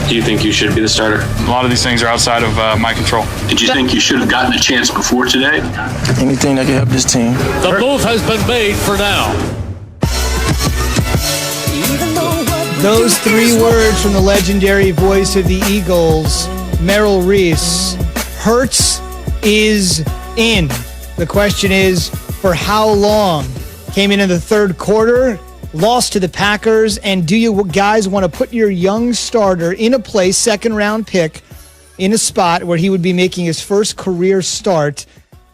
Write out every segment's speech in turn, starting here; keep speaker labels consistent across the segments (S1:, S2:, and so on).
S1: Do you think you should be the starter?
S2: A lot of these things are outside of my control.
S1: Did you think you should have gotten a chance before today?
S3: Anything that can help this team.
S4: The move has been made for now.
S5: Those 3 words from the legendary voice of the Eagles, Merrill Reese. Hurts is in. The question is, for how long? Came in the third quarter, lost to the Packers, and do you guys want to put your young starter in a place, second-round pick, in a spot where he would be making his first career start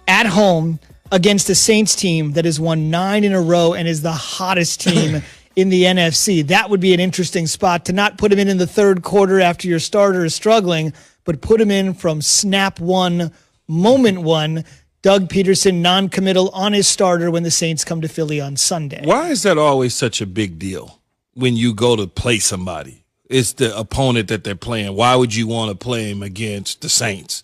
S5: at home against a Saints team that has won 9 in a row and is the hottest team in the NFC? That would be an interesting spot to not put him in the third quarter after your starter is struggling, but put him in from snap one, moment one. Doug Peterson non-committal on his starter when the Saints come to Philly on Sunday.
S6: Why is that always such a big deal when you go to play somebody? It's the opponent that they're playing. Why would you want to play him against the Saints?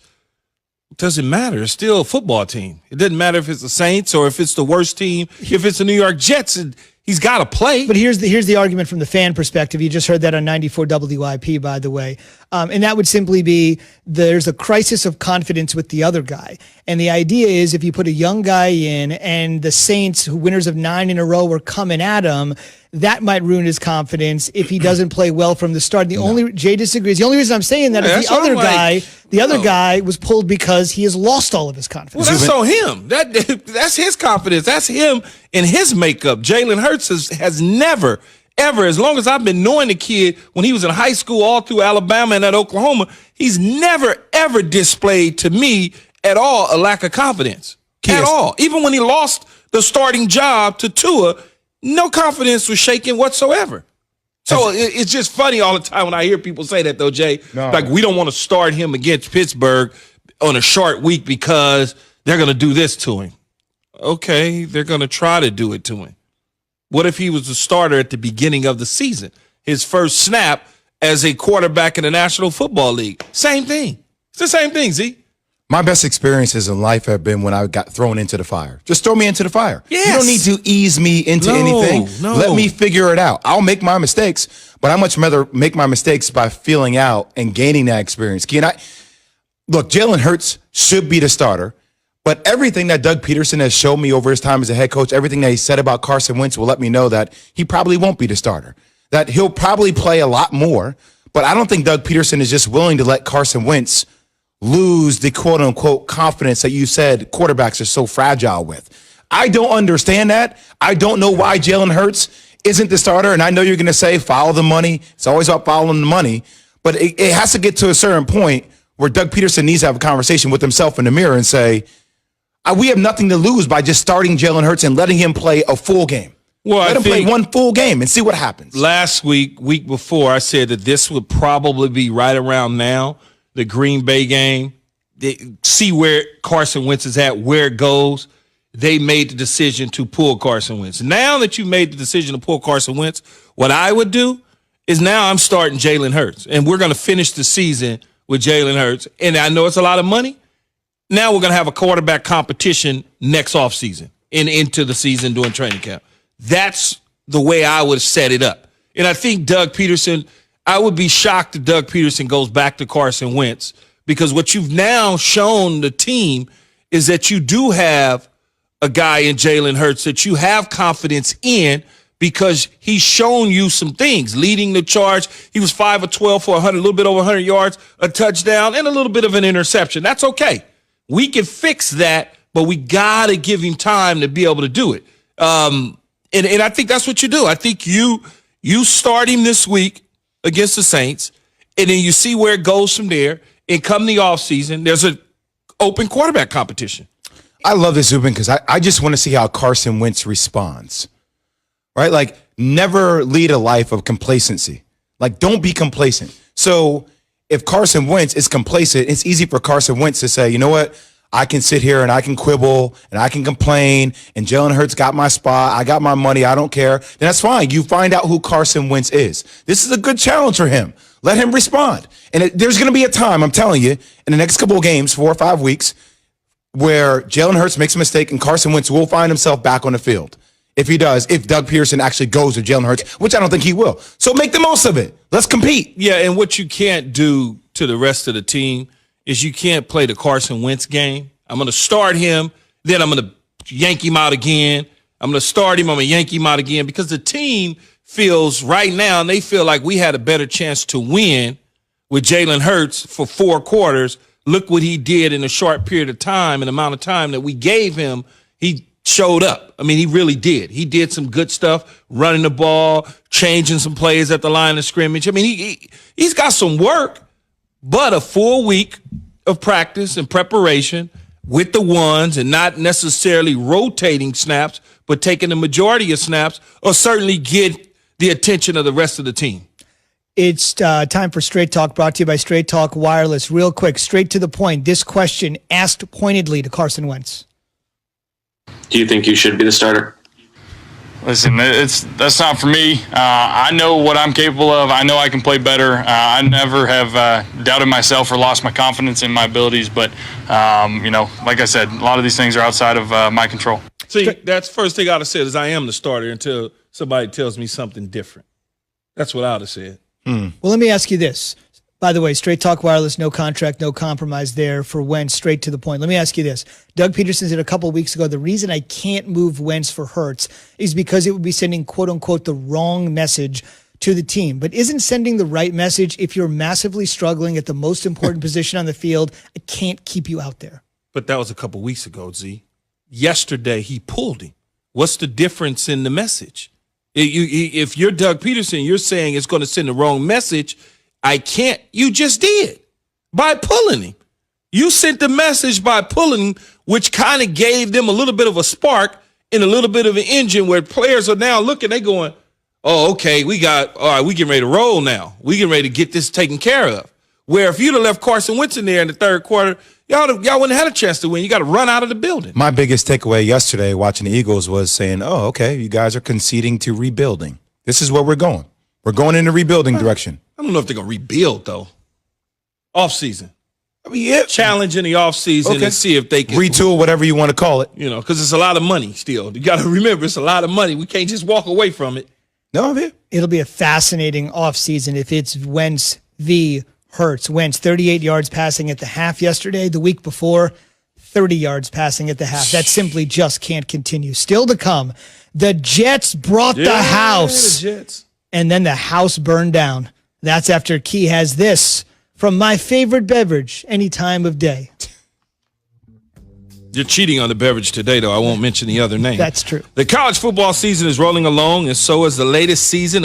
S6: It doesn't matter. It's still a football team. It doesn't matter if it's the Saints or if it's the worst team. If it's the New York Jets, he's got to play.
S5: But here's the argument from the fan perspective. You just heard that on 94 WIP, by the way. And that would simply be there's a crisis of confidence with the other guy. And the idea is if you put a young guy in and the Saints, who winners of 9 in a row, were coming at him, that might ruin his confidence if he doesn't play well from the start. Jay disagrees. The only reason I'm saying that is the other guy was pulled because he has lost all of his confidence.
S6: Well, that's on him. That's his confidence. That's him in his makeup. Jalen Hurts has never, ever, as long as I've been knowing the kid, when he was in high school all through Alabama and at Oklahoma, he's never, ever displayed to me at all a lack of confidence. At all. Even when he lost the starting job to Tua, no confidence was shaken whatsoever. So it's just funny all the time when I hear people say that, though, Jay. No. Like, we don't want to start him against Pittsburgh on a short week because they're going to do this to him. Okay, they're going to try to do it to him. What if he was the starter at the beginning of the season? His first snap as a quarterback in the National Football League. Same thing. It's the same thing, Z.
S7: My best experiences in life have been when I got thrown into the fire. Just throw me into the fire.
S6: Yes.
S7: You don't need to ease me into anything.
S6: No.
S7: Let me figure it out. I'll make my mistakes, but I much rather make my mistakes by feeling out and gaining that experience. Look, Jalen Hurts should be the starter, but everything that Doug Peterson has shown me over his time as a head coach, everything that he said about Carson Wentz will let me know that he probably won't be the starter, that he'll probably play a lot more, but I don't think Doug Peterson is just willing to let Carson Wentz lose the quote-unquote confidence that you said quarterbacks are so fragile with. I don't understand that. I don't know why Jalen Hurts isn't the starter, and I know you're going to say follow the money. It's always about following the money, but it has to get to a certain point where Doug Peterson needs to have a conversation with himself in the mirror and say, we have nothing to lose by just starting Jalen Hurts and letting him play a full game.
S6: Well,
S7: Let him play one full game and see what happens.
S6: Last week before, I said that this would probably be right around now, the Green Bay game. See where Carson Wentz is at, where it goes. They made the decision to pull Carson Wentz. Now that you made the decision to pull Carson Wentz, what I would do is now I'm starting Jalen Hurts, and we're going to finish the season with Jalen Hurts. And I know it's a lot of money. Now we're going to have a quarterback competition next offseason and into the season during training camp. That's the way I would set it up. And I think Doug Peterson, I would be shocked if Doug Peterson goes back to Carson Wentz, because what you've now shown the team is that you do have a guy in Jalen Hurts that you have confidence in, because he's shown you some things, leading the charge. He was 5 of 12 for 100, a little bit over 100 yards, a touchdown, and a little bit of an interception. That's okay. We can fix that, but we got to give him time to be able to do it. And I think that's what you do. I think you start him this week against the Saints, and then you see where it goes from there. And come the offseason, there's an open quarterback competition.
S7: I love this, Zubin, because I just want to see how Carson Wentz responds, right? Like, never lead a life of complacency. Like, don't be complacent. So if Carson Wentz is complacent, it's easy for Carson Wentz to say, you know what? I can sit here and I can quibble and I can complain, and Jalen Hurts got my spot. I got my money. I don't care. Then that's fine. You find out who Carson Wentz is. This is a good challenge for him. Let him respond. And there's going to be a time, I'm telling you, in the next couple of games, 4 or 5 weeks, where Jalen Hurts makes a mistake and Carson Wentz will find himself back on the field. if he does, if Doug Peterson actually goes to Jalen Hurts, which I don't think he will. So make the most of it. Let's compete.
S6: Yeah, and what you can't do to the rest of the team is you can't play the Carson Wentz game. I'm going to start him, then I'm going to yank him out again. I'm going to start him, I'm going to yank him out again, because the team feels right now, and they feel like we had a better chance to win with Jalen Hurts for 4 quarters. Look what he did in a short period of time, an amount of time that we gave him. He showed up. I mean, he really did. He did some good stuff, running the ball, changing some plays at the line of scrimmage. I mean, he's got some work, but a full week of practice and preparation with the ones and not necessarily rotating snaps, but taking the majority of snaps will certainly get the attention of the rest of the team.
S5: It's time for Straight Talk, brought to you by Straight Talk Wireless. Real quick, straight to the point. This question asked pointedly to Carson Wentz.
S1: Do you think you should be the starter?
S2: Listen, that's not for me. I know what I'm capable of. I know I can play better. I never have doubted myself or lost my confidence in my abilities. But, like I said, a lot of these things are outside of my control.
S6: See, that's the first thing I would have said is I am the starter until somebody tells me something different. That's what I would have said.
S5: Well, let me ask you this. By the way, Straight Talk Wireless, no contract, no compromise there for Wentz, straight to the point. Let me ask you this. Doug Peterson said a couple of weeks ago, the reason I can't move Wentz for Hurts is because it would be sending, quote unquote, the wrong message to the team. But isn't sending the right message if you're massively struggling at the most important position on the field? I can't keep you out there.
S6: But that was a couple weeks ago, Z. Yesterday, he pulled him. What's the difference in the message? If you're Doug Peterson, you're saying it's going to send the wrong message. I can't. You just did by pulling him. You sent the message by pulling him, which kind of gave them a little bit of a spark and a little bit of an engine where players are now looking, they going, oh, okay, we getting ready to roll now. We getting ready to get this taken care of. Where if you'd have left Carson Wentz in there in the third quarter, y'all wouldn't have had a chance to win. You got to run out of the building.
S7: My biggest takeaway yesterday watching the Eagles was saying, oh, okay, you guys are conceding to rebuilding. This is where we're going. We're going in the rebuilding direction.
S6: I don't know if they're going to rebuild, though. Off-season.
S7: I mean, yeah.
S6: Challenge in the offseason and see if they can
S7: retool, whatever you want to call it.
S6: You know, because it's a lot of money still. You got to remember, it's a lot of money. We can't just walk away from it.
S7: No, man.
S5: It'll be a fascinating offseason if it's Wentz v. Hurts. Wentz, 38 yards passing at the half yesterday. The week before, 30 yards passing at the half. That simply just can't continue. Still to come, the Jets brought the house.
S6: The Jets.
S5: And then the house burned down. That's after Key has this from my favorite beverage any time of day.
S6: You're cheating on the beverage today, though. I won't mention the other name.
S5: That's true.
S6: The college football season is rolling along, and so is the latest season of